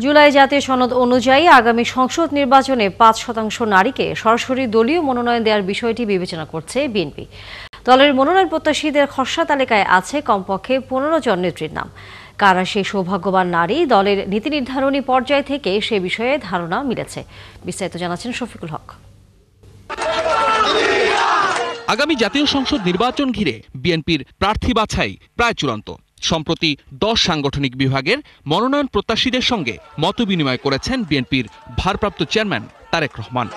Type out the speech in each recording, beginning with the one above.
জুলাই জাতীয় সনদ অনুযায়ী আগামী সংসদ নির্বাচনে ৫% নারীকে সরাসরি দলীয় মনোনয়ন দেওয়ার বিষয়টি বিবেচনা করছে বিএনপি। দলের মনোনয়ন প্রত্যাশীদের খসড়া তালিকায় আছে কমপক্ষে ১৫ জন নেত্রীর নাম। কারা সেই সৌভাগ্যবান নারী, দলের নীতি নির্ধারণী পর্যায় থেকে সে বিষয়ে ধারণা মিলেছে। বিস্তারিত জানাচ্ছেন শফিকুল হক। আগামী জাতীয় সংসদ নির্বাচন ঘিরে বিএনপির প্রার্থী বাছাই প্রায় চূড়ান্ত। সম্প্রতি ১০ সাংগঠনিক বিভাগের মনোনয়ন প্রত্যাশীদের সঙ্গে মতবিনিময় করেছেন বিএনপির ভারপ্রাপ্ত চেয়ারম্যান তারেক রহমান।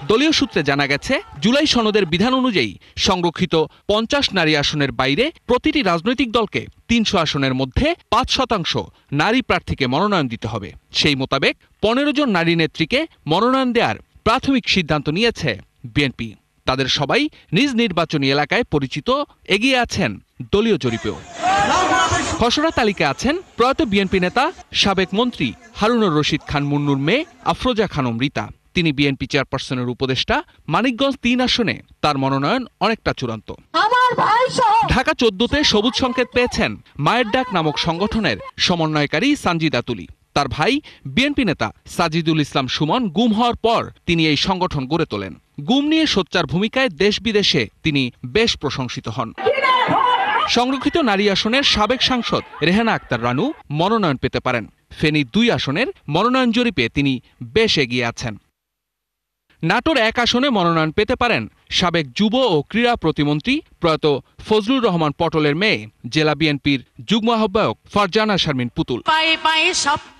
দলীয় সূত্রে জানা গেছে, জুলাই সনদের বিধান অনুযায়ী সংরক্ষিত ৫০ নারী আসনের বাইরে প্রতিটি রাজনৈতিক দলকে ৩০০ আসনের মধ্যে ৫% নারী প্রার্থীকে মনোনয়ন দিতে হবে। সেই মোতাবেক ১৫ জন নারী নেত্রীকে মনোনয়ন দেওয়ার প্রাথমিক সিদ্ধান্ত নিয়েছে বিএনপি। তাদের সবাই নিজ নির্বাচনী এলাকায় পরিচিত, এগিয়ে আছেন দলীয় জরিপেও। খসড়া তালিকায় আছেন প্রয়াত বিএনপি নেতা সাবেক মন্ত্রী হারুনুর রশিদ খান মুন্নুর মেয়ে আফরোজা খানম রীতা। তিনি বিএনপি চেয়ারপারসনের উপদেষ্টা। মানিকগঞ্জ ৩ আসনে তার মনোনয়ন অনেকটা চূড়ান্ত। ঢাকা ১৪তে সবুজ সংকেত পেয়েছেন মায়ের ডাক নামক সংগঠনের সমন্বয়কারী সানজিদা তুলি। তার ভাই বিএনপি নেতা সাজিদুল ইসলাম সুমন গুম হওয়ার পর তিনি এই সংগঠন গড়ে তোলেন। গুম নিয়ে সোচ্চার ভূমিকায় দেশ বিদেশে তিনি বেশ প্রশংসিত হন। সংরক্ষিত নারী আসনের সাবেক সাংসদ রেহানা আক্তার রানু মনোনয়ন পেতে পারেন। ফেনী ২ আসনের মনোনয়ন জরিপে তিনি বেশ এগিয়ে আছেন। নাটোর ১ আসনে মনোনয়ন পেতে পারেন সাবেক যুব ও ক্রীড়া প্রতিমন্ত্রী প্রয়াত ফজলুর রহমান পটলের মেয়ে, জেলা বিএনপির যুগ্ম আহ্বায়ক ফারজানা শারমিন পুতুল।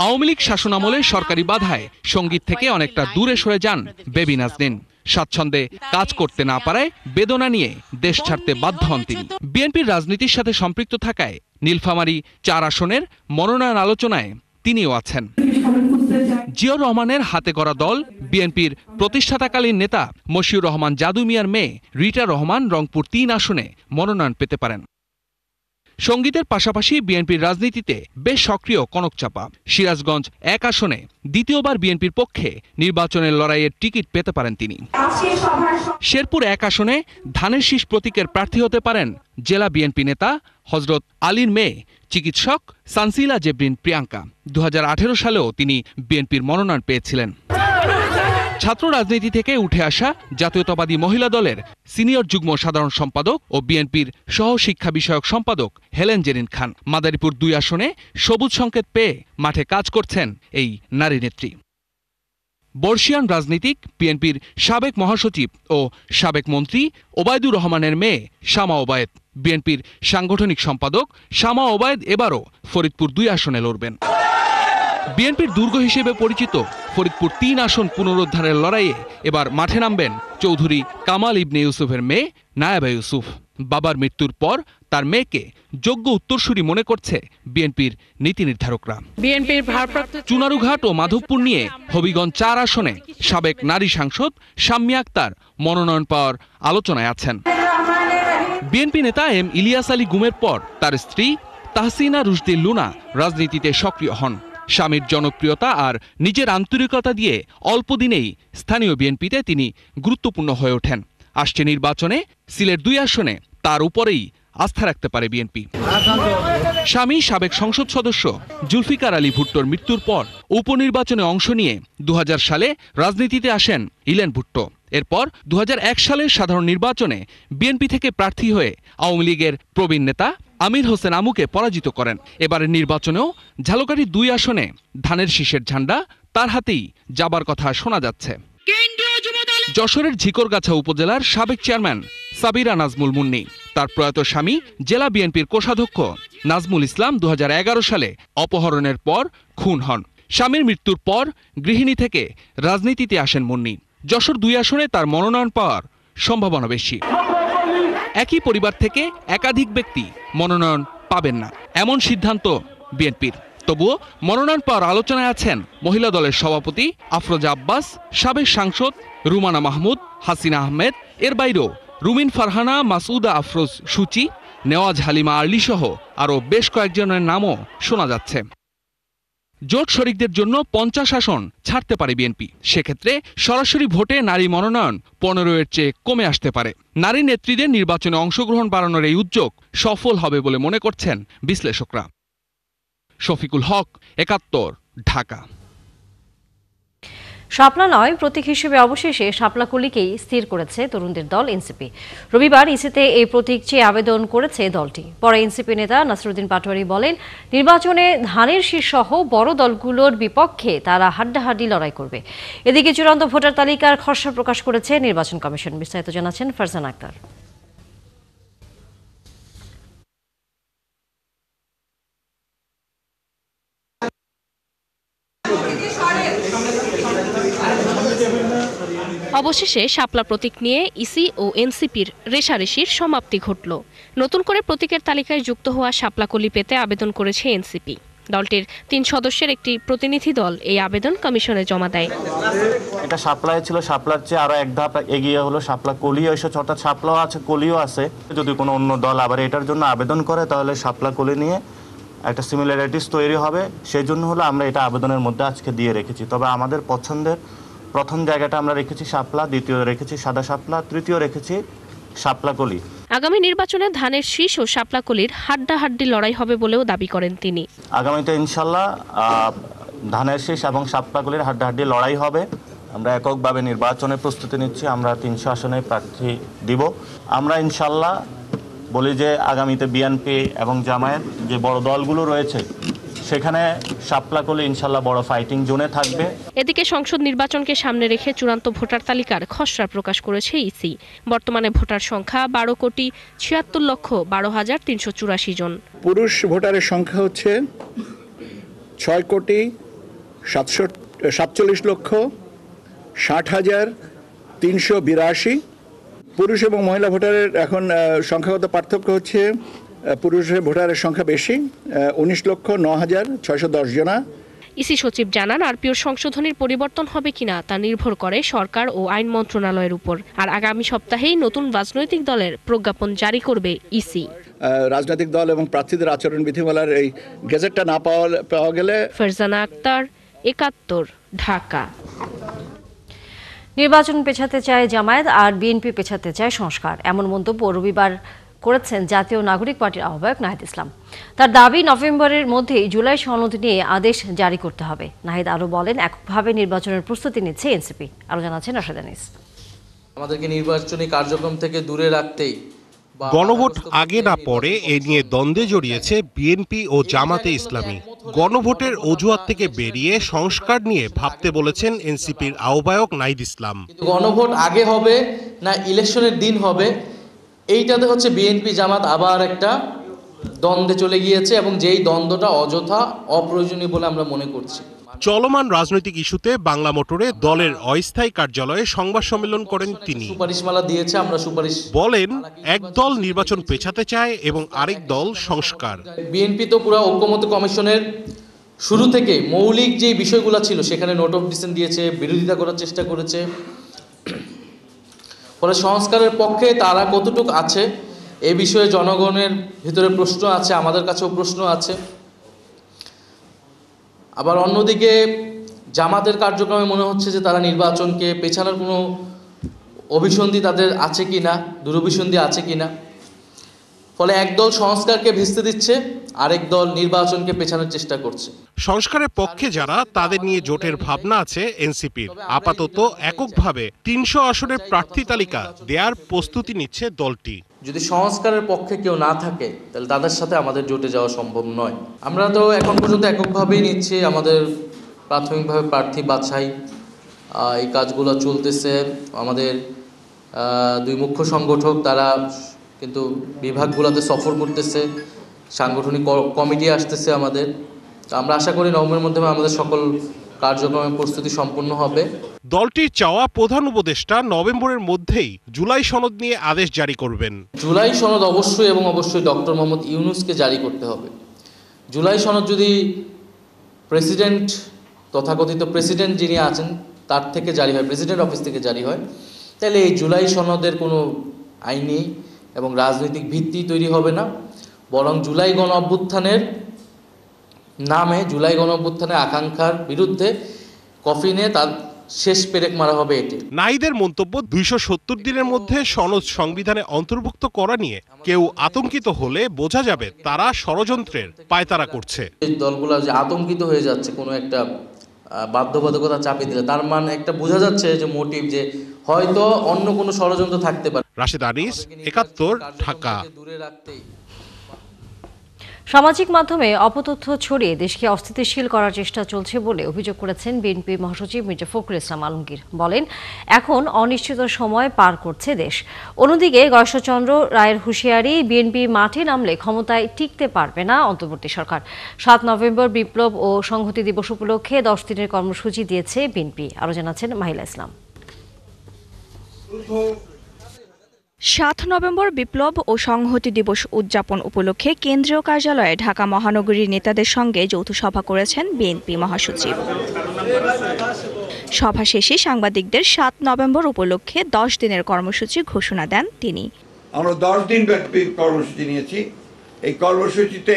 আওয়ামী লীগ শাসনামলে সরকারি বাধায় সঙ্গীত থেকে অনেকটা দূরে সরে যান বেবি নাজনীন। স্বাচ্ছন্দ্যে কাজ করতে না পারায় বেদনা নিয়ে দেশ ছাড়তে বাধ্য হন তিনি। বিএনপির রাজনীতির সাথে সম্পৃক্ত থাকায় নীলফামারী ৪ আসনের মনোনয়ন আলোচনায় তিনিও আছেন। জিয়াউর রহমানের হাতে গড়া দল বিএনপির প্রতিষ্ঠাতাকালীন নেতা মশিউর রহমান জাদু মিয়ার মেয়ে রিটা রহমান রংপুর ৩ আসনে মনোনয়ন পেতে পারেন। সঙ্গীতের পাশাপাশি বিএনপির রাজনীতিতে বেশ সক্রিয় কনক চাপা। সিরাজগঞ্জ ১ আসনে দ্বিতীয়বার বিএনপির পক্ষে নির্বাচনের লড়াইয়ের টিকিট পেতে পারেন তিনি। শেরপুর ১ আসনে ধানের শীষ প্রতীকের প্রার্থী হতে পারেন জেলা বিএনপি নেতা হযরত আলীর মেয়ে চিকিৎসক সানসিলা জেবরিন প্রিয়াঙ্কা। ২০১৮ সালেও তিনি বিএনপির মনোনয়ন পেয়েছিলেন। ছাত্র রাজনীতি থেকে উঠে আসা জাতীয়তাবাদী মহিলা দলের সিনিয়র যুগ্ম সাধারণ সম্পাদক ও বিএনপির সহ শিক্ষা বিষয়ক সম্পাদক হেলেন জেরিন খান। মাদারীপুর ২ আসনে সবুজ সংকেত পেয়ে মাঠে কাজ করছেন এই নারী নেত্রী। বর্ষিয়ান রাজনীতিক বিএনপির সাবেক মহাসচিব ও সাবেক মন্ত্রী ওবায়দুর রহমানের মেয়ে শামা ওবায়েদ। বিএনপির সাংগঠনিক সম্পাদক শামা ওবায়েদ এবারও ফরিদপুর ২ আসনে লড়বেন। বিএনপির দুর্গ হিসেবে পরিচিত ফরিদপুর ৩ আসন পুনরুদ্ধারের লড়াইয়ে এবার মাঠে নামবেন চৌধুরী কামাল ইবনে ইউসুফের মেয়ে নায়াবা ইউসুফ। বাবার মৃত্যুর পর তার মেয়েকে যোগ্য উত্তরসূরি মনে করছে বিএনপির নীতি নির্ধারকরা। চুনারুঘাট ও মাধবপুর নিয়ে হবিগঞ্জ ৪ আসনে সাবেক নারী সাংসদ শাম্মী আক্তার মনোনয়ন পাওয়ার আলোচনায় আছেন। বিএনপি নেতা এম ইলিয়াস আলী গুমের পর তার স্ত্রী তাহসিনা রুশদী লুনা রাজনীতিতে সক্রিয় হন। স্বামীর জনপ্রিয়তা আর নিজের আন্তরিকতা দিয়ে অল্প দিনেই স্থানীয় বিএনপিতে তিনি গুরুত্বপূর্ণ হয়ে ওঠেন। আসছে নির্বাচনে সিলেট ২ আসনে তার উপরেই আস্থা রাখতে পারে বিএনপি। স্বামী সাবেক সংসদ সদস্য জুলফিকার আলী ভুট্টোর মৃত্যুর পর উপনির্বাচনে অংশ নিয়ে ২০০০ সালে রাজনীতিতে আসেন ইলেন ভুট্টো। এরপর ২০০১ সালের সাধারণ নির্বাচনে বিএনপি থেকে প্রার্থী হয়ে আওয়ামী লীগের প্রবীণ নেতা আমির হোসেন আমুকে পরাজিত করেন। এবারের নির্বাচনেও ঝালকাঠি ২ আসনে ধানের শীষের ঝান্ডা তার হাতেই যাবার কথা শোনা যাচ্ছে। যশোরের ঝিকরগাছা উপজেলার সাবেক চেয়ারম্যান সাবিরা নাজমুল মুন্নি, তার প্রয়াত স্বামী জেলা বিএনপির কোষাধ্যক্ষ নাজমুল ইসলাম ২০১১ সালে অপহরণের পর খুন হন। স্বামীর মৃত্যুর পর গৃহিণী থেকে রাজনীতিতে আসেন মুন্নি। যশোর ২ আসনে তার মনোনয়ন পাওয়ার সম্ভাবনা বেশি। একই পরিবার থেকে একাধিক ব্যক্তি মনোনয়ন পাবেন না, এমন সিদ্ধান্ত বিএনপির। তবুও মনোনয়ন পাওয়ার আলোচনায় আছেন মহিলা দলের সভাপতি আফরোজা আব্বাস, সাবেক সাংসদ রুমানা মাহমুদ, হাসিনা আহমেদ। এর বাইরেও রুমিন ফারহানা, মাসুদা আফরোজ সূচি, নেওয়াজ হালিমা আর্লি সহ আরও বেশ কয়েকজনের নামও শোনা যাচ্ছে। জোট শরিকদের জন্য ৫০ আসন ছাড়তে পারে বিএনপি। সেক্ষেত্রে সরাসরি ভোটে নারী মনোনয়ন ১৫-এর চেয়ে কমে আসতে পারে। নারী নেত্রীদের নির্বাচনে অংশগ্রহণ বাড়ানোর এই উদ্যোগ সফল হবে বলে মনে করছেন বিশ্লেষকরা। শফিকুল হক, ৭১, ঢাকা। শাপলা নয় প্রতীক হিসেবে অবশেষে শাপলাকলিকেই স্থির করেছে তরুণদের দল এনসিপি। রবিবার ইসিতে এই প্রতীক চেয়ে আবেদন করেছে দলটি। পরে এনসিপি নেতা নাসিরুদ্দিন পাটোয়ারি বলেন, নির্বাচনে ধানের শীষ সহ বড় দলগুলোর বিপক্ষে তারা হাড্ডাহাড্ডি লড়াই করবে। এদিকে চূড়ান্ত ভোটার তালিকার খসড়া প্রকাশ করেছে নির্বাচন কমিশন। বিস্তারিত জানাচ্ছেন ফারজানা আক্তার। অবশেষে শাপলা প্রতীক নিয়ে ইসি ও এনসিপির রেষারেষির সমাপ্তি ঘটল। নতুন করে প্রতীকের তালিকায় যুক্ত হওয়া শাপলাকলি পেতে আবেদন করেছে এনসিপি। দলটির ৩ সদস্যের একটি প্রতিনিধি দল এই আবেদন কমিশনে জমা দেয়। এটা শাপলায় ছিল, শাপলার চেয়ে আরো এক ধাপ এগিয়ে হলো শাপলা কলিও এসেছে, অর্থাৎ শাপলাও আছে, কলিও আছে। যদি কোনো অন্য দল আবার এটার জন্য আবেদন করে তাহলে শাপলা কলি নিয়ে একটা সিমিলারিটিস তৈরি হবে। সেই জন্য হলো আমরা এটা আবেদনের মধ্যে আজকে দিয়ে রেখেছি। তবে আমাদের পছন্দের প্রথম জায়গাটা আমরা রেখেছি শাপলা, দ্বিতীয় রেখেছি সাদা শাপলা, তৃতীয় রেখেছি শাপলাকলি। আগামী নির্বাচনে ধানের শীষ ও শাপলাকলির হাড্ডাহাড্ডি লড়াই হবে বলেও দাবি করেন তিনি। আগামীতে ইনশাল্লাহ ধানের শীষ এবং শাপলাকলির হাড্ডাহাড্ডি লড়াই হবে। আমরা এককভাবে নির্বাচনের প্রস্তুতি নিচ্ছি। আমরা 300 আসনে প্রার্থী দিব। আমরা ইনশাল্লাহ বলি যে আগামীতে বিএনপি এবং জামায়াত যে বড় দলগুলো রয়েছে সেখানে শাপলাকলি ইনশাল্লাহ বড় ফাইটিং জোনে থাকবে। এদিকে সংসদ নির্বাচনকে সামনে রেখে চূড়ান্ত ভোটার তালিকার খসড়া প্রকাশ করেছে ইসি। বর্তমানে ভোটার সংখ্যা 12,76,12,384 জন। পুরুষ ভোটারের সংখ্যা হচ্ছে 6,47,60,60,382। পুরুষ এবং মহিলা ভোটারের এখন সংখ্যাগত পার্থক্য হচ্ছে পুরুষের ভোটারের সংখ্যা বেশি, 19,09,610 জনা। ইসি সচিব জানান, আরপিওর সংশোধনীর পরিবর্তন হবে কিনা তা নির্ভর করে সরকার ও আইন মন্ত্রণালয়ের উপর। আর আগামী সপ্তাহেই নতুন রাজনৈতিক দলের প্রজ্ঞাপন জারি করবে ইসি। রাজনৈতিক দল এবং প্রার্থীদের আচরণ বিধিমালার এই গেজেটটা না পাওয়া গেলে। ফারজানা আক্তার, ৭১, ঢাকা। নির্বাচন পেছাতে চায় জামায়াত আর বিএনপি পেছাতে চায় সংস্কার, এমন মন্তব্য রবিবার করেছেন জাতীয় নাগরিক পার্টির আহ্বায়ক নাহিদ ইসলাম। তার দাবি, নভেম্বরের মধ্যেই জুলাই সনদ নিয়ে আদেশ জারি করতে হবে। নাহিদ আরও বলেন, এককভাবে নির্বাচনের প্রস্তুতি নিচ্ছে এনসিপি। আরও জানাচ্ছেন রাশেদ আনিস। আমাদেরকে নির্বাচনী কার্যক্রম থেকে দূরে রাখতেই গণভোট আগে না পরে এ নিয়ে দ্বন্দ্বে জড়িয়েছে বিএনপি ও জামাতে ইসলামী। গণভোটের অজুহাত থেকে বেরিয়ে সংস্কার নিয়ে ভাবতে বলেছেন এনসিপির আহ্বায়ক নাহিদ ইসলাম। গণভোট আগে হবে না ইলেকশনের দিন হবে, এইটাতে হচ্ছে বিএনপি জামাত আবার একটা দ্বন্দ্বে চলে গিয়েছে এবং যেই দ্বন্দ্বটা অযথা অপ্রয়োজনীয় বলে আমরা মনে করছি। চলমান রাজনৈতিক ইস্যুতে বাংলা মোটরে দলের অস্থায়ী কার্যালয়ে সংবাদ সম্মেলন করেন তিনি। সুপারিশমালা দিয়েছে, আমরা সুপারিশ বলেন, এক দল নির্বাচন পেছাতে চায় এবং আরেক দল সংস্কার। বিএনপি তো পুরো ঐক্যমত্য কমিশনের শুরু থেকে মৌলিক যে বিষয়গুলো ছিল সেখানে নোট অফ ডিসেন্ট দিয়েছে, বিরোধিতা করার চেষ্টা করেছে। ফলে সংস্কারের পক্ষে তারা কতটুকু আছে এ বিষয়ে জনগণের ভিতরে প্রশ্ন আছে, আমাদের কাছেও প্রশ্ন আছে। আবার অন্যদিকে জামাতের কার্যক্রমে মনে হচ্ছে যে তারা নির্বাচনকে পেছানোর কোনো অভিসন্ধি তাদের আছে কিনা, দুরভিসন্ধি আছে কিনা। ফলে একদল সংস্কারকে ভেস্তে দিচ্ছে, আরেক দল নির্বাচনকে পেছানোর চেষ্টা করছে। সংস্কারের পক্ষে যারা, তাদের নিয়ে জোটের ভাবনা আছে এনসিপির। আপাতত এককভাবে 300 আসনের প্রার্থী তালিকা দেওয়ার প্রস্তুতি নিচ্ছে দলটি। যদি সংস্কারের পক্ষে কেউ না থাকে তাহলে তাদের সাথে আমাদের জোটে যাওয়া সম্ভব নয়। আমরা তো এখন পর্যন্ত এককভাবেই নিচ্ছি, আমাদের প্রাথমিকভাবে প্রার্থী বাছাই এই কাজগুলো চলতেছে। আমাদের 2 মুখ্য সংগঠক তারা কিন্তু বিভাগগুলোতে সফর করতেছে, সাংগঠনিক কমিটি আসতেছে আমাদের। তো আমরা আশা করি নভেম্বরের মধ্যে আমাদের সকল কার্যক্রমের প্রস্তুতি সম্পূর্ণ হবে। দলটির চাওয়া, প্রধান উপদেষ্টা নভেম্বরের মধ্যেই জুলাই সনদ নিয়ে আদেশ জারি করবেন। জুলাই সনদ অবশ্যই এবং অবশ্যই ডক্টর মোহাম্মদ ইউনূসকে জারি করতে হবে। জুলাই সনদ যদি প্রেসিডেন্ট, তথাকথিত প্রেসিডেন্ট যিনি আছেন তার থেকে জারি হয়, প্রেসিডেন্ট অফিস থেকে জারি হয়, তাহলে এই জুলাই সনদের কোনো আইনি এবং রাজনৈতিক ভিত্তি তৈরি হবে না। বরং জুলাই গণ অভ্যুত্থানের নামে, জুলাই গণ অভ্যুত্থানের আকাঙ্ক্ষার বিরুদ্ধে কফিনে তার শেষ পেরেক মারা হবে এটি। নাহিদের মন্তব্য 270 দিনের মধ্যে সনদ সংবিধানে অন্তর্ভুক্ত করা নিয়ে কেউ আতঙ্কিত হলে বোঝা যাবে তারা ষড়যন্ত্রের পায়তারা করছে। এই দলগুলো যে আতঙ্কিত হয়ে যাচ্ছে কোনো একটা বাধ্যবাধকতা চাপিয়ে দিলে, তার মানে একটা বোঝা যাচ্ছে যে মোটিভ, যে হয়তো অন্য কোনো ষড়যন্ত্র থাকতে পারে। রাশেদ আনিস, 71, ঢাকা। দূরে রাখতেই সামাজিক মাধ্যমে অপতথ্য ছড়িয়ে দেশকে অস্থিতিশীল করার চেষ্টা চলছে বলে অভিযোগ করেছেন বিএনপি মহাসচিব মির্জা ফখরুল ইসলাম আলমগীর। বলেন, এখন অনিশ্চিত সময় পার করছে দেশ। অন্যদিকে গয়েশ্বরচন্দ্র রায়ের হুঁশিয়ারি, বিএনপি মাঠে নামলে ক্ষমতায় টিকতে পারবে না অন্তর্বর্তী সরকার। 7 নভেম্বর বিপ্লব ও সংহতি দিবস উপলক্ষে 10 দিনের কর্মসূচি দিয়েছে বিএনপি। আরও জানাচ্ছেন মাহিলা ইসলাম। 7 নভেম্বর বিপ্লব ও সংহতি দিবস উদযাপন উপলক্ষে কেন্দ্রীয় কার্যালয়ে ঢাকা মহানগরীর নেতাদের সঙ্গে যৌথ সভা করেছেন বিএনপি মহাসচিব। সভা শেষে সাংবাদিকদের 7 নভেম্বর উপলক্ষে 10 দিনের কর্মসূচি ঘোষণা দেন তিনি। আমরা 10 দিন ব্যাপী কর্মসূচি নিয়েছি। এই কর্মসূচিতে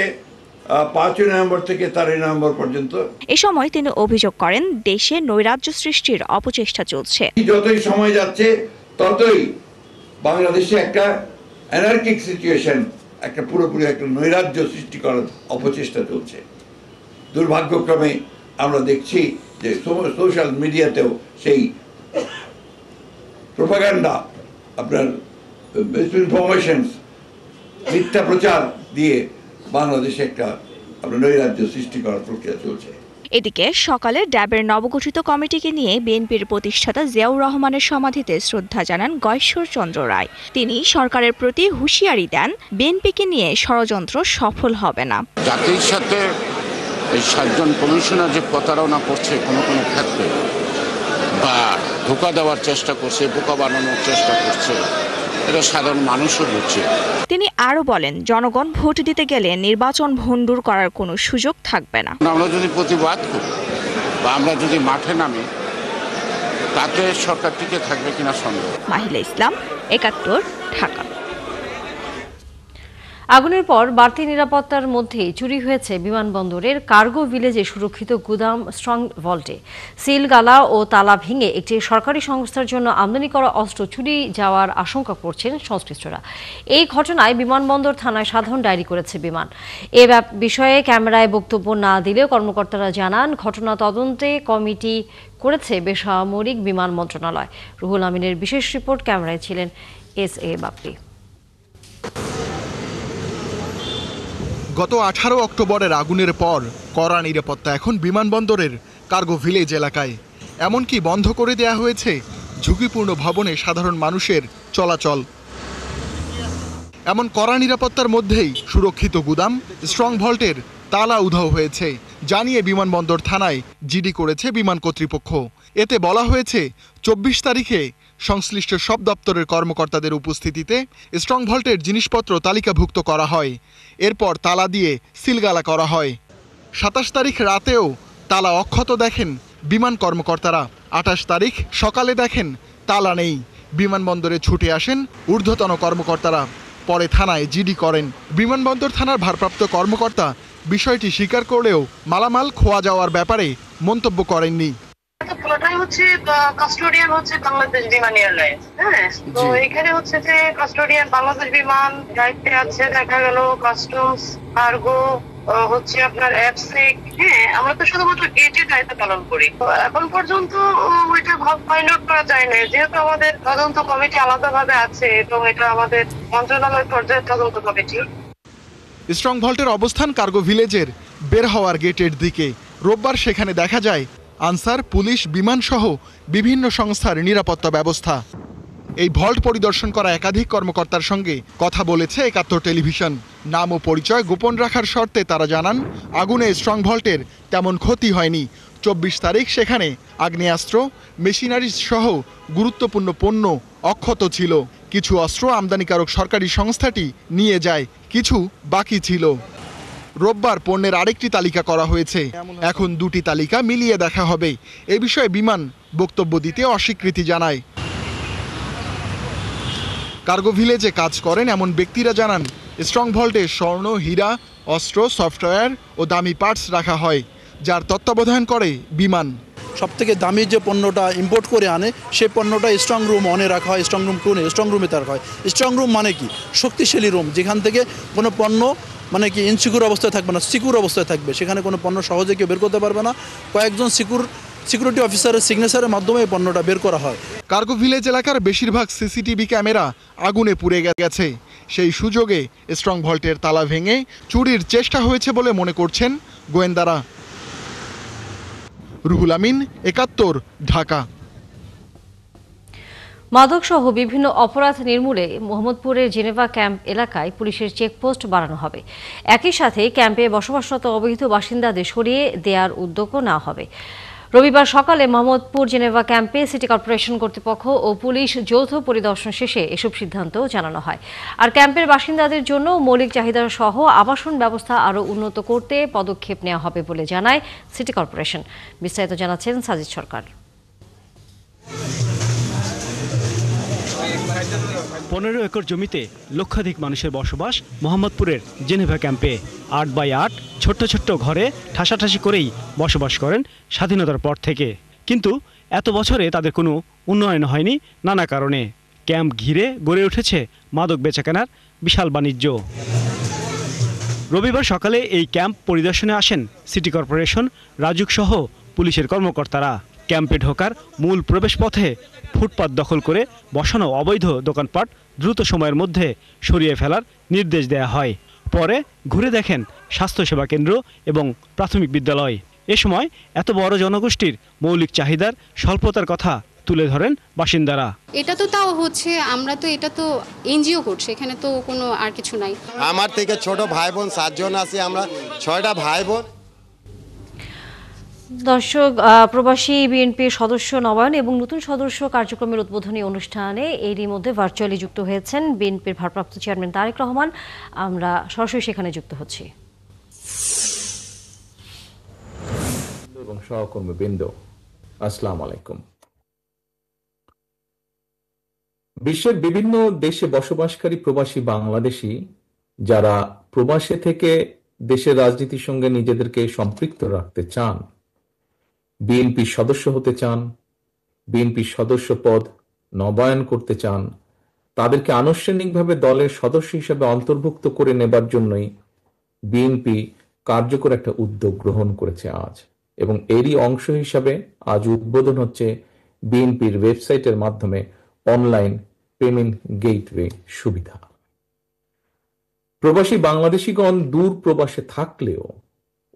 5 নভেম্বর থেকে 13 নভেম্বর পর্যন্ত। এ সময় তিনি অভিযোগ করেন, দেশে নৈরাজ্য সৃষ্টির অপচেষ্টা চলছে। যতই সময় যাচ্ছে ততই বাংলাদেশে একটা অ্যানার্কিক সিচুয়েশন, একটা পুরোপুরি একটা নৈরাজ্য সৃষ্টি করার অপচেষ্টা চলছে। দুর্ভাগ্যক্রমে আমরা দেখছি যে সোশ্যাল মিডিয়াতেও সেই প্রোপাগান্ডা, আপনার ইনফরমেশনস, মিথ্যা প্রচার দিয়ে বাংলাদেশে একটা আপনার নৈরাজ্য সৃষ্টি করার প্রক্রিয়া চলছে। এদিকে সকালে ড্যাবের নবগঠিত কমিটিকে নিয়ে বিএনপির প্রতিষ্ঠাতা জিয়াউর রহমানের সমাধিতে শ্রদ্ধা জানান গয়েশ্বরচন্দ্র রায়। তিনি সরকারের প্রতি হুঁশিয়ারি দেন, বিএনপিকে নিয়ে ষড়যন্ত্র সফল হবে না। জাতির সাথে এই 7 জন কমিশনার যে প্রতারণা করছে কোনো কোনো ক্ষেত্রে, বা ধোঁকা দেওয়ার চেষ্টা করছে, বোকা বানানোর চেষ্টা করছে, এটা সাধারণ মানুষও বুঝছে। তিনি আরও বলেন, জনগণ ভোট দিতে গেলে নির্বাচন ভণ্ডুর করার কোনো সুযোগ থাকবে না। আমরা যদি প্রতিবাদ করি বা আমরা যদি মাঠে নামি, তাতে সরকার টিকে থাকবে কিনা সন্দেহ। মাহিলা ইসলাম, 71, ঢাকা। আগুনের পর বাড়তি নিরাপত্তার মধ্যে চুরি হয়েছে বিমানবন্দরের কার্গো ভিলেজে সুরক্ষিত গুদাম স্ট্রং ভল্টে। সিল গালা ও তালা ভেঙে একটি সরকারি সংস্থার জন্য আমদানি করা অস্ত্র চুরি যাওয়ার আশঙ্কা করছেন সংশ্লিষ্টরা। এই ঘটনায় বিমানবন্দর থানায় সাধারণ ডায়েরি করেছে বিমান। এ বিষয়ে ক্যামেরায় বক্তব্য না দিলেও কর্মকর্তারা জানান, ঘটনা তদন্তে কমিটি করেছে বেসামরিক বিমান মন্ত্রণালয়। রুহুল আমিনের বিশেষ রিপোর্ট, ক্যামেরায় ছিলেন SA বাপ্পি। গত 18 অক্টোবরের আগুনের পর কড়া নিরাপত্তা এখন বিমানবন্দরের কার্গো ভিলেজ এলাকায়। এমনকি বন্ধ করে দেয়া হয়েছে ঝুঁকিপূর্ণ ভবনে সাধারণ মানুষের চলাচল। এমন কড়া নিরাপত্তার মধ্যেই সুরক্ষিত গুদাম স্ট্রং ভল্টের তালা উধাও হয়েছে জানিয়ে বিমানবন্দর থানায় জিডি করেছে বিমান কর্তৃপক্ষ। এতে বলা হয়েছে, 24 তারিখে সংশ্লিষ্ট সব দপ্তরের কর্মকর্তাদের উপস্থিতিতে স্ট্রং ভল্টের জিনিসপত্র তালিকাভুক্ত করা হয়। এরপর তালা দিয়ে সিলগালা করা হয়। 27 তারিখ রাতেও তালা অক্ষত দেখেন বিমান কর্মকর্তারা। 28 তারিখ সকালে দেখেন তালা নেই। বিমানবন্দরে ছুটে আসেন ঊর্ধ্বতন কর্মকর্তারা, পরে থানায় জিডি করেন। বিমানবন্দর থানার ভারপ্রাপ্ত কর্মকর্তা বিষয়টি স্বীকার করলেও মালামাল খোয়া যাওয়ার ব্যাপারে মন্তব্য করেননি। পুরোটাই হচ্ছে কাস্টোডিয়ান হচ্ছে বাংলাদেশ বিমান এয়ারলাইন্স। হ্যাঁ, তো এখানে হচ্ছে যে কাস্টোডিয়ান বাংলাদেশ বিমান দায়িত্বে আছে, দেখা গেল কাস্টমস, কার্গো, হচ্ছে আপনার অ্যাপসেক। হ্যাঁ, আমরা তো শুধুমাত্র গেটের দায়িত্ব পালন করি। তো এখন পর্যন্ত ওইটা ফাইন্ড আউট করা যায় না, যেহেতু আমাদের তদন্ত কমিটি আলাদাভাবে আছে এবং এটা আমাদের মন্ত্রণালয় পর্যায়ের তদন্ত কমিটি। স্ট্রং ভল্টের অবস্থান কার্গো ভিলেজের বের হওয়ার গেটের দিকে। রোববার সেখানে দেখা যায় আনসার, পুলিশ, বিমান সহ বিভিন্ন সংস্থার নিরাপত্তা ব্যবস্থা। এই ভল্ট পরিদর্শন করা একাধিক কর্মকর্তার সঙ্গে কথা বলেছে 71 টেলিভিশন। নাম ও পরিচয় গোপন রাখার শর্তে তারা জানান, আগুনে স্ট্রং ভল্টের তেমন ক্ষতি হয়নি। 24 তারিখ সেখানে আগ্নেয়াস্ত্র, মেশিনারিজ সহ গুরুত্বপূর্ণ পণ্য অক্ষত ছিল। কিছু অস্ত্র আমদানিকারক সরকারি সংস্থাটি নিয়ে যায়, কিছু বাকি ছিল। রোববার পণ্যের আরেকটি তালিকা করা হয়েছে। এখন দুটি তালিকা মিলিয়ে দেখা হবে। এ বিষয়ে বিমান বক্তব্য দিতে অস্বীকৃতি জানায়। কার্গো ভিলেজে কাজ করেন এমন ব্যক্তিরা জানান, স্ট্রং ভল্টে স্বর্ণ, হীরা, অস্ত্র, সফটওয়্যার ও দামি পার্টস রাখা হয়, যার তত্ত্বাবধান করে বিমান। সবথেকে দামি যে পণ্যটা ইম্পোর্ট করে আনে সেই পণ্যটা স্ট্রং রুম অনে রাখা হয়, স্ট্রং রুম টুনে স্ট্রং রুমে রাখা হয়। স্ট্রং রুম মানে কি? শক্তিশালী রুম, যেখান থেকে কোনো পণ্য মানে কি ইনসিকিউর অবস্থায় থাকবে না, সিকিউর অবস্থায় থাকবে। সেখানে কোনো পণ্য সহজে কেউ বের করতে পারবে না। কয়েকজন সিকিউরিটি অফিসারের সিগনেচারের মাধ্যমে এই পণ্যটা বের করা হয়। কার্গো ভিলেজ এলাকার বেশিরভাগ সিসিটিভি ক্যামেরা আগুনে পুড়ে গেছে। সেই সুযোগে স্ট্রং ভল্টের তালা ভেঙে চুরির চেষ্টা হয়েছে বলে মনে করছেন গোয়েন্দারা। রুহুল আমিন, ৭১, ঢাকা। মাদকসহ বিভিন্ন অপরাধ নির্মূলে মোহাম্মদপুরের জেনেভা ক্যাম্প এলাকায় পুলিশের চেকপোস্ট বাড়ানো হবে। একই সাথে ক্যাম্পে বসবাসরত অবৈধ বাসিন্দাদের সরিয়ে দেওয়ার উদ্যোগও নেওয়া হবে। রবিবার সকালে মোহাম্মদপুর জেনেভা ক্যাম্পে সিটি কর্পোরেশন কর্তৃপক্ষ ও পুলিশ যৌথ পরিদর্শন শেষে এসব সিদ্ধান্ত জানানো হয়। আর ক্যাম্পের বাসিন্দাদের জন্য মৌলিক চাহিদা সহ আবাসন ব্যবস্থা আরও উন্নত করতে পদক্ষেপ নেওয়া হবে বলে জানায় সিটি কর্পোরেশন। বিস্তারিত জানাচ্ছেন সাজিদ সরকার। ১৫ একর জমিতে লক্ষাধিক মানুষের বসবাস মোহাম্মদপুরের জেনেভা ক্যাম্পে। ৮x৮ ছোট্ট ছোট্ট ঘরে ঠাসাঠাসি করেই বসবাস করেন স্বাধীনতার পর থেকে। কিন্তু এত বছরে তাদের কোনো উন্নয়ন হয়নি নানা কারণে। ক্যাম্প ঘিরে গড়ে উঠেছে মাদক বেচাকেনার বিশাল বাণিজ্য। রবিবার সকালে এই ক্যাম্প পরিদর্শনে আসেন সিটি কর্পোরেশন, রাজুক সহ পুলিশের কর্মকর্তারা। ক্যাম্পে ঢোকার মূল প্রবেশপথে ফুটপাত দখল করে বসানো অবৈধ দোকানপাট দ্রুত সময়ের মধ্যে সরিয়ে ফেলার নির্দেশ দেয়া হয়। পরে ঘুরে দেখেন স্বাস্থ্যসেবা কেন্দ্র এবং প্রাথমিক বিদ্যালয়। এ সময় এত বড় জনগোষ্ঠীর মৌলিক চাহিদার স্বল্পতার কথা তুলে ধরেন বাসিন্দারা। এটা তো তাও হচ্ছে, আমরা তো এটা তো এনজিও করছে, এখানে তো কোনো আর কিছু নাই। আমার থেকে ছোট ভাই বোন 7 জন আছে, আমরা 6টা ভাই বোন। দর্শক, প্রবাসী বিএনপির সদস্য নবায়ন এবং নতুন সদস্য কার্যক্রমের উদ্বোধনী অনুষ্ঠানে এরই মধ্যে ভার্চুয়ালি যুক্ত হয়েছেন বিএনপির ভারপ্রাপ্ত চেয়ারম্যান তারেক রহমান। আমরা সরাসরি সেখানে যুক্ত হচ্ছি। এবং সহকর্মীবৃন্দ, আসসালামু আলাইকুম। বিশ্বের বিভিন্ন দেশে বসবাসকারী প্রবাসী বাংলাদেশি যারা প্রবাসে থেকে দেশের রাজনীতির সঙ্গে নিজেদেরকে সম্পৃক্ত রাখতে চান, বিএনপির সদস্য হতে চান, বিএনপির সদস্য পদ নবায়ন করতে চান, তাদেরকে আনুষ্ঠানিকভাবে দলের সদস্য হিসেবে অন্তর্ভুক্ত করে নেবার জন্যই বিএনপি কার্যকর একটা উদ্যোগ গ্রহণ করেছে আজ। এবং এরই অংশ হিসাবে আজ উদ্বোধন হচ্ছে বিএনপির ওয়েবসাইটের মাধ্যমে অনলাইন পেমেন্ট গেটওয়ে সুবিধা। প্রবাসী বাংলাদেশিগণ দূর প্রবাসে থাকলেও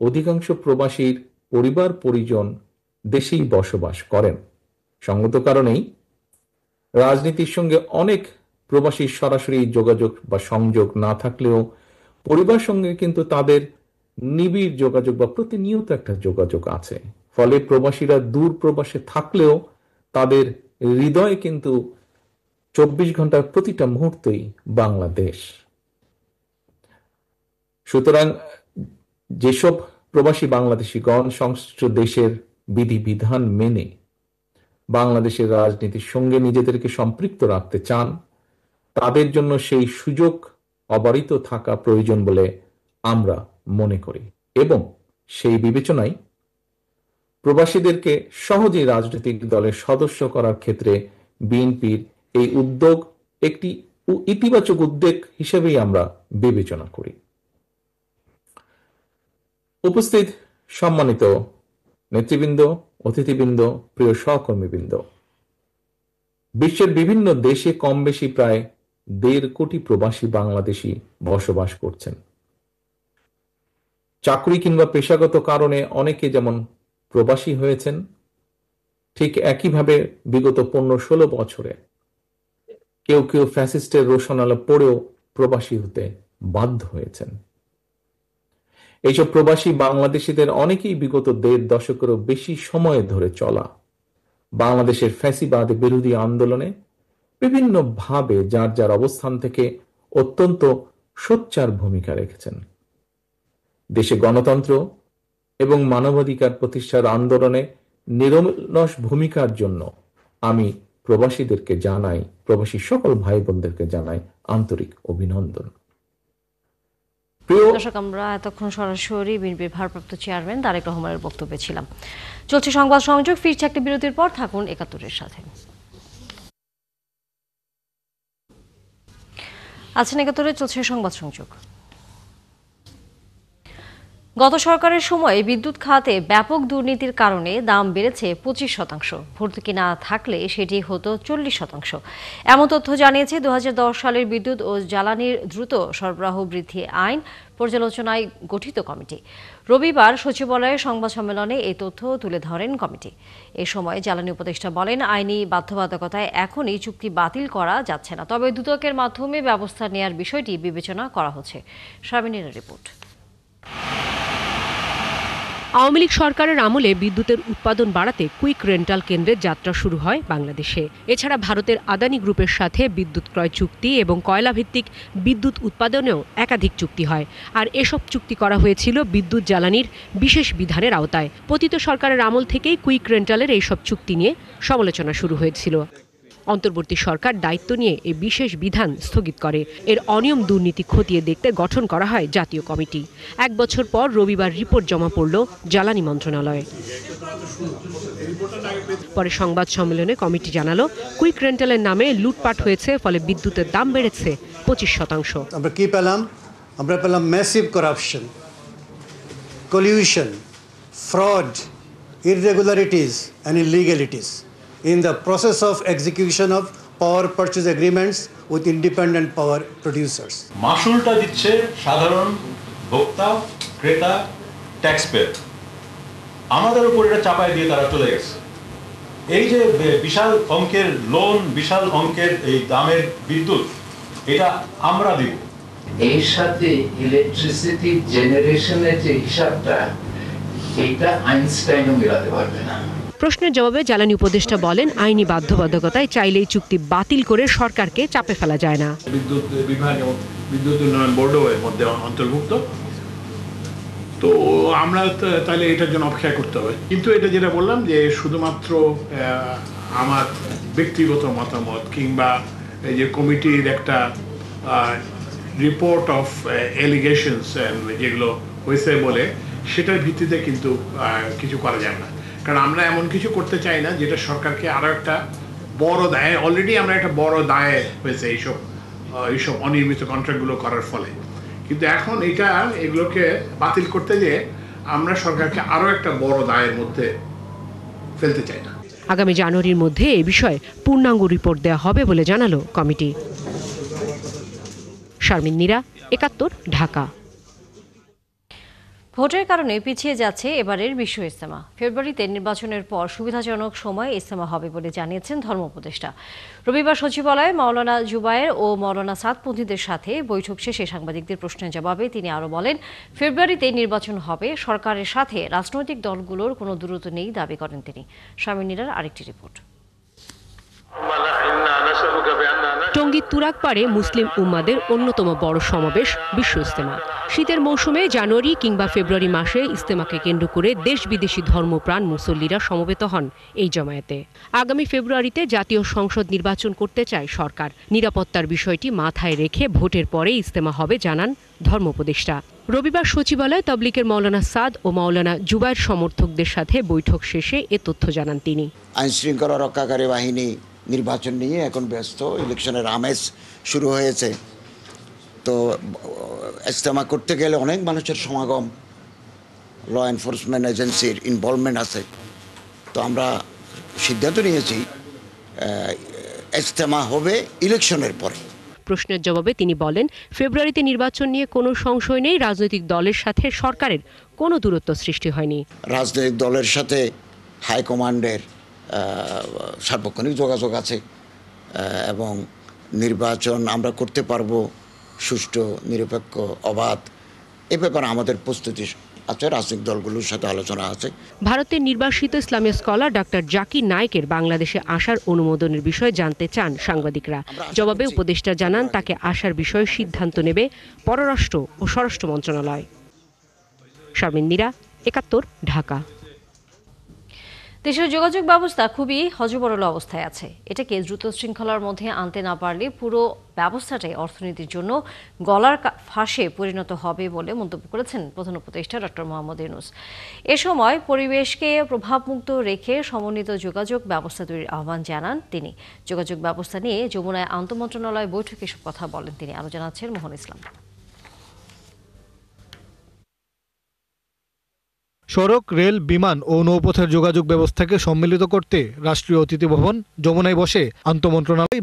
অধিকাংশ প্রবাসীর পরিবার পরিজন দেশেই বসবাস করেন। সঙ্গত কারণেই রাজনীতির সঙ্গে অনেক প্রবাসীর সরাসরি যোগাযোগ বা সংযোগ না থাকলেও পরিবার সঙ্গে কিন্তু তাদের নিবিড় যোগাযোগ বা প্রতিনিয়ত একটা যোগাযোগ আছে। ফলে প্রবাসীরা দূর প্রবাসে থাকলেও তাদের হৃদয়ে কিন্তু 24 ঘন্টার প্রতিটা মুহূর্তই বাংলাদেশ। সুতরাং যেসব প্রবাসী বাংলাদেশিগণ সংশ্লিষ্ট দেশের বিধিবিধান মেনে বাংলাদেশের রাজনীতির সঙ্গে নিজেদেরকে সম্পৃক্ত রাখতে চান, তাদের জন্য সেই সুযোগ অবারিত থাকা প্রয়োজন বলে আমরা মনে করি। এবং সেই বিবেচনায় প্রবাসীদেরকে সহজেই রাজনৈতিক দলের সদস্য করার ক্ষেত্রে বিএনপির এই উদ্যোগ একটি ইতিবাচক উদ্যোগ হিসেবেই আমরা বিবেচনা করি। উপস্থিত সম্মানিত নেতৃবৃন্দ, অতিথিবৃন্দ, প্রিয় সহকর্মীবৃন্দ, বিশ্বের বিভিন্ন দেশে কম বেশি প্রায় 1.5 কোটি প্রবাসী বাংলাদেশি বসবাস করছেন। চাকরি কিংবা পেশাগত কারণে অনেকে যেমন প্রবাসী হয়েছেন, ঠিক একইভাবে বিগত 15-16 বছরে কেউ কেউ ফ্যাসিস্টের রোশনালা পড়েও প্রবাসী হতে বাধ্য হয়েছেন। এইসব প্রবাসী বাংলাদেশিদের অনেকেই বিগত 1.5 দশকেরও বেশি সময় ধরে চলা বাংলাদেশের ফ্যাসিবাদ বিরোধী আন্দোলনে বিভিন্ন ভাবে যার যার অবস্থান থেকে অত্যন্ত সোচ্চার ভূমিকা রেখেছেন। দেশে গণতন্ত্র এবং মানবাধিকার প্রতিষ্ঠার আন্দোলনে নিরলস ভূমিকার জন্য আমি প্রবাসীদেরকে জানাই, প্রবাসী সকল ভাই বোনদেরকে জানাই আন্তরিক অভিনন্দন। দর্শক, আমরা এতক্ষণ সরাসরি বিএনপির ভারপ্রাপ্ত চেয়ারম্যান তারেক রহমানের বক্তব্যে ছিলাম। চলছে সংবাদ সংযোগ, ফিরছে একটি বিরতির পর, থাকুন ৭১-এর সাথে। আছেন ৭১-এ, চলছে সংবাদ সংযোগ। গত সরকারের সময়ে বিদ্যুৎ খাতে ব্যাপক দুর্নীতির কারণে দাম বেড়েছে 25%, ভর্তুকি না থাকলে সেটি হতো 40%। এমন তথ্য জানিয়েছে 2010 সালের বিদ্যুৎ ও জ্বালানির দ্রুত সরবরাহ বৃদ্ধি আইন পর্যালোচনায় গঠিত কমিটি। রবিবার সচিবালয়ে সংবাদ সম্মেলনে এই তথ্য তুলে ধরেন কমিটি। এ সময় জ্বালানি উপদেষ্টা বলেন, আইনি বাধ্যবাধকতায় এখনই চুক্তি বাতিল করা যাচ্ছে না, তবে দুদকের মাধ্যমে ব্যবস্থা নেয়ার বিষয়টি বিবেচনা করা হচ্ছে। শারমিনের রিপোর্ট। আওয়ামী লীগ সরকারের আমলে বিদ্যুতের উৎপাদন বাড়াতে কুইক রেন্টাল কেন্দ্রের যাত্রা শুরু হয় বাংলাদেশে। এছাড়া ভারতের আদানি গ্রুপের সাথে বিদ্যুৎ ক্রয় চুক্তি এবং কয়লাভিত্তিক বিদ্যুৎ উৎপাদনেও একাধিক চুক্তি হয়। আর এসব চুক্তি করা হয়েছিল বিদ্যুৎ জ্বালানির বিশেষ বিধানের আওতায়। পতিত সরকারের আমল থেকেই কুইক রেন্টালের এইসব চুক্তি নিয়ে সমালোচনা শুরু হয়েছিল। অন্তর্বর্তী সরকার দায়িত্ব নিয়ে এই বিশেষ বিধান স্থগিত করে। এর অনিয়ম দুর্নীতি খতিয়ে দেখতে গঠন করা হয় জাতীয় কমিটি। 1 বছর পর রবিবার রিপোর্ট জমা পড়ল জ্বালানি মন্ত্রণালয়ে। পরে সংবাদ সম্মেলনে কমিটি জানালো, কুইক রেন্টালের নামে লুটপাট হয়েছে, ফলে বিদ্যুতের দাম বেড়েছে 25%। আমরা কি পেলাম? আমরা পেলাম massive corruption, collusion, fraud, irregularities and illegalities in the process of execution of power purchase agreements with independent power producers. মাসুলটা দিচ্ছে সাধারণ ভোক্তা, ক্রেতা, ট্যাক্স পেয়ার। আমাদের উপর এটা চাপায় দিয়ে তারা চলে গেছে। এই যে বিশাল অঙ্কের লোন, বিশাল অঙ্কের এই দামের বিদ্যুৎ, এটা আমরা দিব। এর সাথে ইলেকট্রিসিটি জেনারেশনের যে হিসাবটা, এটা আইনস্টাইনও মেলাতে পারবে না। প্রশ্নের জবাবে জ্বালানি উপদেষ্টা বলেন, আইনি বাধ্যবাধকতায় চাইলেই চুক্তি বাতিল করে সরকারকে চাপে ফেলা যায় না। বিদ্যুৎ বিভাগ এবং বিদ্যুৎ উন্নয়ন বোর্ডও এর মধ্যে অন্তর্ভুক্ত, তো আমরা তাহলে এটার জন্য অপেক্ষা করতে হবে। কিন্তু এটা যেটা বললাম যে শুধুমাত্র আমার ব্যক্তিগত মতামত কিংবা এই যে কমিটির একটা রিপোর্ট অফ এলিগেশনস যেগুলো হয়েছে বলে, সেটার ভিত্তিতে কিন্তু কিছু করা যায় না। কারণ আমরা এমন কিছু করতে চাই না যেটা সরকারকে আরো একটা বড় দায়, অলরেডি আমরা একটা বড় দায় হয়েছে এইসব অনিয়মিত কন্ট্রাক্টগুলো করার ফলে। কিন্তু এখন এগুলোকে বাতিল করতে গিয়ে আমরা সরকারকে আরো একটা বড় দায়ের মধ্যে ফেলতে চাই না। আগামী জানুয়ারির মধ্যে এই বিষয়ে পূর্ণাঙ্গ রিপোর্ট দেওয়া হবে বলে জানালো কমিটি। শারমিন নীরা, ৭১, ঢাকা। ভোটের কারণে পিছিয়ে যাচ্ছে এবারের বিশ্ব ইজতেমা। ফেব্রুয়ারিতে নির্বাচনের পর সুবিধাজনক সময়ে ইজতেমা হবে বলে জানিয়েছেন ধর্ম উপদেষ্টা। রবিবার সচিবালয়ে মাওলানা জুবায়ের ও মাওলানা সাদপন্থীদের সাথে বৈঠক শেষে সাংবাদিকদের প্রশ্নের জবাবে তিনি আরও বলেন, ফেব্রুয়ারিতে নির্বাচন হবে, সরকারের সাথে রাজনৈতিক দলগুলোর কোনো দূরত্ব নেই দাবি করেন তিনি। শামিনীরার আরেকটি রিপোর্ট। টঙ্গীর তুরাগপাড়ে মুসলিম উম্মাদের অন্যতম বড় সমাবেশ বিশ্ব ইজতেমা। শীতের মৌসুমে জানুয়ারি কিংবা ফেব্রুয়ারি মাসে ইজতেমাকে কেন্দ্র করে দেশ বিদেশি ধর্মপ্রাণ মুসল্লিরা সমবেত হন এই জমায়েতে। আগামী ফেব্রুয়ারিতে জাতীয় সংসদ নির্বাচন করতে চায় সরকার। নিরাপত্তার বিষয়টি মাথায় রেখে ভোটের পরে ইজতেমা হবে জানান ধর্ম উপদেষ্টা। রবিবার সচিবালয়ে তাবলিগের মাওলানা সাদ ও মাওলানা জুবায়ের সমর্থকদের সাথে বৈঠক শেষে এ তথ্য জানান তিনি। আইন শৃঙ্খলা রক্ষাকারী বাহিনী নির্বাচন নিয়ে এখন ব্যস্ত, ইলেকশনের আমেজ শুরু হয়েছে। তো ইজতেমা করতে গেলে অনেক মানুষের সমাগম, ল এনফোর্সমেন্ট এজেন্সির ইনভলভমেন্ট আছে। তো আমরা সিদ্ধান্ত নিয়েছি ইজতেমা হবে ইলেকশনের পরে। প্রশ্নের জবাবে তিনি বলেন, ফেব্রুয়ারিতে নির্বাচন নিয়ে কোনো সংশয় নেই, রাজনৈতিক দলের সাথে সরকারের কোনো দূরত্ব সৃষ্টি হয়নি। রাজনৈতিক দলের সাথে হাইকমান্ডের সার্বক্ষণিক যোগাযোগ আছে এবং নির্বাচন আমরা করতে পারবো সুষ্ঠু, নিরপেক্ষ, অবাধ। এ ব্যাপারে আমাদের প্রস্তুতি আছে, রাজনৈতিক দলগুলোর সাথে আলোচনা আছে। ভারতের নির্বাসিত ইসলামী স্কলার ডাক্তার জাকির নায়েকের বাংলাদেশে আসার অনুমোদনের বিষয়ে জানতে চান সাংবাদিকরা। জবাবে উপদেষ্টা জানান, তাকে আসার বিষয়ে সিদ্ধান্ত নেবে পররাষ্ট্র ও স্বরাষ্ট্র মন্ত্রণালয়। শারমিন নীরা, ৭১, ঢাকা। দেশের যোগাযোগ ব্যবস্থা খুবই হযবরল অবস্থায় আছে। এটাকে দ্রুত শৃঙ্খলার মধ্যে আনতে না পারলে পুরো ব্যবস্থাটাই অর্থনীতির জন্য গলার ফাঁসে পরিণত হবে বলে মন্তব্য করেছেন প্রধান উপদেষ্টা ডক্টর মোহাম্মদ ইউনূস। এ সময় পরিবেশকে প্রভাবমুক্ত রেখে সমন্বিত যোগাযোগ ব্যবস্থা তৈরির আহ্বান জানান তিনি। যোগাযোগ ব্যবস্থা নিয়ে যমুনায় আন্তঃমন্ত্রণালয় বৈঠকে এসব কথা বলেন তিনি। আরও জানাচ্ছেন মোহন ইসলাম। সড়ক, রেল, বিমান ও নৌপথের যোগাযোগ ব্যবস্থাকে সম্মিলিত করতে রাষ্ট্রীয় অতিথি ভবন যমুনায় বসে আন্তঃমন্ত্রণালয়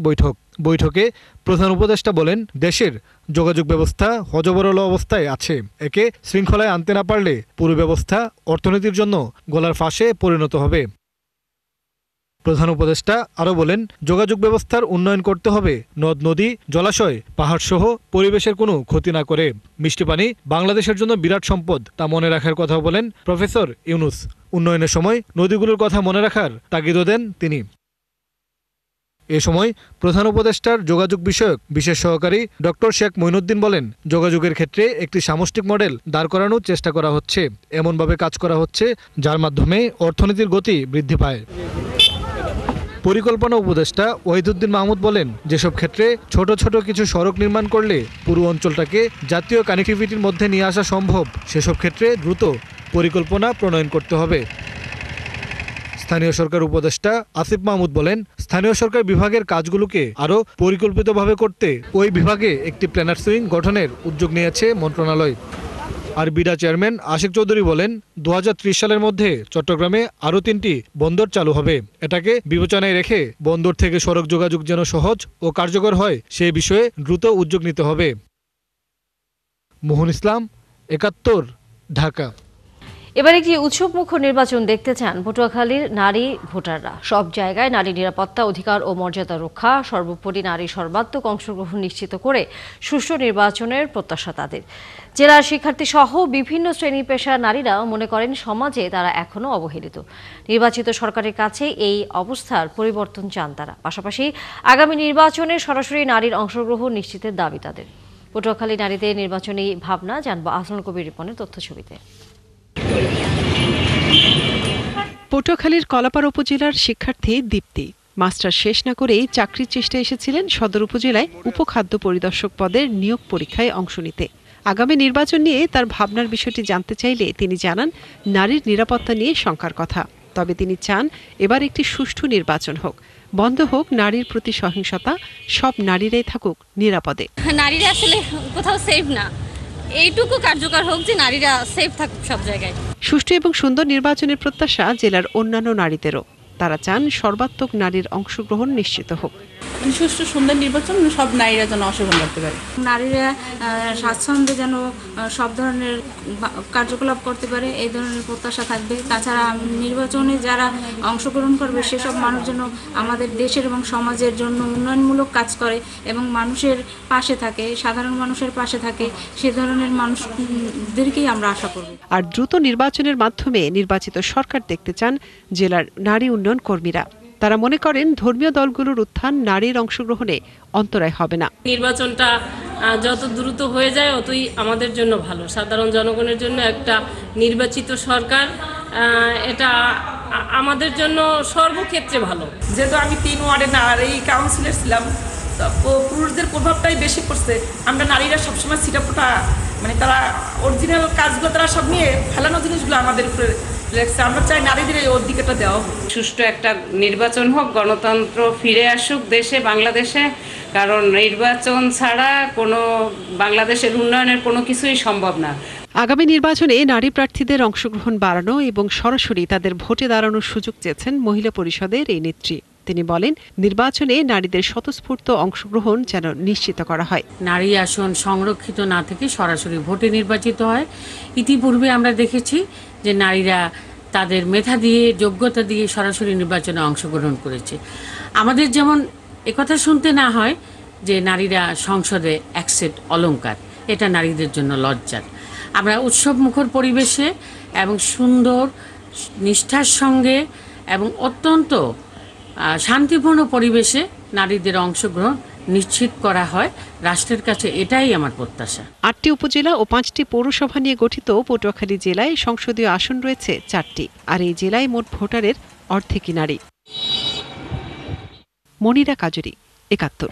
বৈঠকে প্রধান উপদেষ্টা বলেন, দেশের যোগাযোগ ব্যবস্থা হযবরল অবস্থায় আছে। একে শৃঙ্খলায় আনতে না পারলে পুরো ব্যবস্থা অর্থনীতির জন্য গলার ফাঁসে পরিণত হবে। প্রধান উপদেষ্টা আরও বলেন, যোগাযোগ ব্যবস্থার উন্নয়ন করতে হবে নদ নদী, জলাশয়, পাহাড় সহ পরিবেশের কোনো ক্ষতি না করে। মিষ্টি পানি বাংলাদেশের জন্য বিরাট সম্পদ, তা মনে রাখার কথা বলেন প্রফেসর ইউনূস। উন্নয়নের সময় নদীগুলোর কথা মনে রাখার তাগিদও দেন তিনি। এ সময় প্রধান উপদেষ্টার যোগাযোগ বিষয়ক বিশেষ সহকারী ডক্টর শেখ মঈনুদ্দিন বলেন, যোগাযোগের ক্ষেত্রে একটি সামষ্টিক মডেল দাঁড় করানোর চেষ্টা করা হচ্ছে। এমনভাবে কাজ করা হচ্ছে যার মাধ্যমে অর্থনীতির গতি বৃদ্ধি পায়। পরিকল্পনা উপদেষ্টা ওয়াহিদুদ্দিন মাহমুদ বলেন, যেসব ক্ষেত্রে ছোট ছোট কিছু সড়ক নির্মাণ করলে পুরো অঞ্চলটাকে জাতীয় কানেক্টিভিটির মধ্যে নিয়ে আসা সম্ভব, সেসব ক্ষেত্রে দ্রুত পরিকল্পনা প্রণয়ন করতে হবে। স্থানীয় সরকার উপদেষ্টা আসিফ মাহমুদ বলেন, স্থানীয় সরকার বিভাগের কাজগুলোকে আরও পরিকল্পিতভাবে করতে ওই বিভাগে একটি প্ল্যানার সুইং গঠনের উদ্যোগ নিয়েছে মন্ত্রণালয়। আর বিডা চেয়ারম্যান আশিক চৌধুরী বলেন, 2030 সালের মধ্যে চট্টগ্রামে আরও 3টি বন্দর চালু হবে। এটাকে বিবেচনায় রেখে বন্দর থেকে সড়ক যোগাযোগ যেন সহজ ও কার্যকর হয়, সেই বিষয়ে দ্রুত উদ্যোগ নিতে হবে। মোহন ইসলাম, 71, ঢাকা। এবার একটি উৎসবমুখর নির্বাচন দেখতে চান পটুয়াখালীর নারী ভোটাররা। সব জায়গায় নারী নিরাপত্তা, অধিকার ও মর্যাদা রক্ষা, সর্বোপরি নারীর সর্বাত্মক অংশগ্রহণ নিশ্চিত করে সুষ্ঠু নির্বাচনের প্রত্যাশা তাদের। জেলার শিক্ষার্থী সহ বিভিন্ন শ্রেণী পেশার নারীরা মনে করেন সমাজে তারা এখনও অবহেলিত। নির্বাচিত সরকারের কাছে এই অবস্থার পরিবর্তন চান তারা। পাশাপাশি আগামী নির্বাচনে সরাসরি নারীর অংশগ্রহণ নিশ্চিতের দাবি তাদের। পটুয়াখালী নারীদের নির্বাচনী ভাবনা জানবো আহসান কবির রিপনের তথ্যছবিতে। পটুয়াখালীর কলাপাড়া উপজেলার শিক্ষার্থী দীপ্তি মাস্টার শেষ না করেই চাকরির চেষ্টায় এসেছিলেন সদর উপজেলায় উপখাদ্য পরিদর্শক পদের নিয়োগ পরীক্ষায় অংশ নিতে। আগামী নির্বাচন নিয়ে তার ভাবনার বিষয়টি জানতে চাইলে তিনি জানান, নারীর নিরাপত্তা নিয়ে শঙ্কার কথা। তবে তিনি চান এবার একটি সুষ্ঠু নির্বাচন হোক, বন্ধ হোক নারীর প্রতি সহিংসতা, সব নারীরাই থাকুক নিরাপদে। নারীরা আসলে কোথাও সেফ না, এইটুকু কার্যকর হোক যে নারীরা সেফ থাকুক সব জায়গায়। সুষ্ঠু এবং সুন্দর নির্বাচনের প্রত্যাশা জেলার অন্যান্য নারীদেরও। তারা চান সর্বাত্মক নারীর অংশগ্রহণ নিশ্চিত হোক। সুষ্ঠু সুন্দর নির্বাচন সব নারীরা যেন অংশগ্রহণ করতে পারে, নারীরা স্বাচ্ছন্দ্যে যেন সব ধরনের কার্যকলাপ করতে পারে, এই ধরনের প্রত্যাশা থাকবে। তাছাড়া নির্বাচনে যারা অংশগ্রহণ করবে সেসব মানুষ যেন আমাদের দেশের এবং সমাজের জন্য উন্নয়নমূলক কাজ করে এবং মানুষের পাশে থাকে, সাধারণ মানুষের পাশে থাকে, সে ধরনের মানুষদেরকেই আমরা আশা করব। আর দ্রুত নির্বাচনের মাধ্যমে নির্বাচিত সরকার দেখতে চান জেলার নারী উন্নয়ন কর্মীরা। তারা মনে করেন ধর্মীয় দলগুলোর উত্থান নারীর অংশগ্রহণে অন্তরায় হবে না। নির্বাচনটা যত দ্রুত হয়ে যায় ততই আমাদের জন্য ভালো, সাধারণ জনগণের জন্য একটা নির্বাচিত সরকার, এটা আমাদের জন্য সর্বক্ষেত্রে ভালো। যেহেতু আমি 3 ওয়ার্ডে নারী কাউন্সিলর ছিলাম, পুরুষদের প্রভাবটাই বেশি পড়ছে। আমরা নারীরা সবসময় ছিটাফোটা, মানে তারা অরিজিনাল কাজগুলো তারা সব নিয়ে ফেলানো জিনিসগুলো আমাদের উপরে লেগছে। আমরা চাই নারীদের এই অধিকারটা দেওয়া হোক। সুষ্ঠু একটা নির্বাচন হোক, গণতন্ত্র ফিরে আসুক দেশে, বাংলাদেশে, কারণ নির্বাচন ছাড়া কোনো বাংলাদেশের উন্নয়নের কোনো কিছুই সম্ভব না। আগামী নির্বাচনে নারী প্রার্থীদের অংশগ্রহণ বাড়ানো এবং সরাসরি তাদের ভোটে দাঁড়ানোর সুযোগ চেয়েছেন মহিলা পরিষদের এই নেত্রী। তিনি বলেন, নির্বাচনে নারীদের স্বতঃস্ফূর্ত অংশগ্রহণ যেন নিশ্চিত করা হয়। নারী আসন সংরক্ষিত না থেকে সরাসরি ভোটে নির্বাচিত হয়। ইতিপূর্বে আমরা দেখেছি যে নারীরা তাদের মেধা দিয়ে, যোগ্যতা দিয়ে সরাসরি নির্বাচনে অংশগ্রহণ করেছে। আমাদের যেমন একথা শুনতে না হয় যে নারীরা সংসদে এক সেট অলংকার, এটা নারীদের জন্য লজ্জার। আমরা উৎসব মুখর পরিবেশে এবং সুন্দর নিষ্ঠার সঙ্গে এবং অত্যন্ত শান্তিপূর্ণ পরিবেশে নারীদের অংশগ্রহণ নিশ্চিত করা হয়, রাষ্ট্রের কাছে এটাই আমার প্রত্যাশা। 8টি উপজেলা ও 5টি পৌরসভা নিয়ে গঠিত পটুয়াখালী জেলায় সংসদীয় আসন রয়েছে 4টি, আর এই জেলায় মোট ভোটারের অর্ধেকই নারী। মনিরা কাজুরি, ৭১।